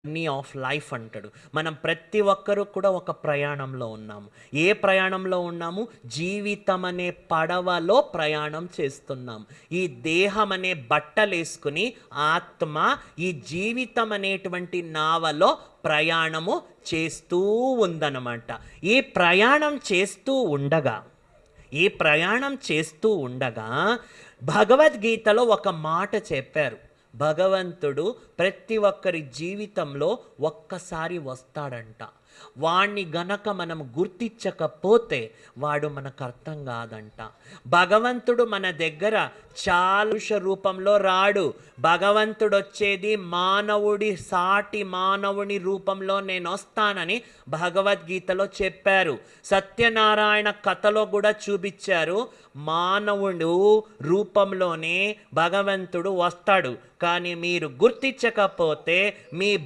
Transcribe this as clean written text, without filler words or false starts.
Journey of life అంటాడు. మనం ప్రతి ఒక్కరు కూడా ఒక ప్రయాణంలో ఉన్నాము. ఏ ప్రయాణంలో ఉన్నాము? జీవితం అనే పడవలో ప్రయాణం చేస్తున్నాం. ఈ దేహం అనే బట్టలేసుకుని ఆత్మ ఈ జీవితం అనేటువంటి నావలో ప్రయాణము చేస్తూ ఉందన్నమాట. ఈ ప్రయాణం చేస్తూ ఉండగా భగవద్గీతలో ఒక మాట చెప్పారు. భగవంతుడు ప్రతి ఒక్కరి జీవితంలో ఒక్కసారి వస్తాడంట. వాణ్ణి గనక మనం గుర్తించకపోతే వాడు మనకు అర్థం కాదంట. భగవంతుడు మన దగ్గర చాలుష రూపంలో రాడు. భగవంతుడు వచ్చేది సాటి మానవుని రూపంలో నేను వస్తానని భగవద్గీతలో చెప్పారు. సత్యనారాయణ కథలో కూడా చూపించారు. మానవుడు రూపంలోనే భగవంతుడు వస్తాడు. కానీ మీరు గుర్తించకపోతే మీ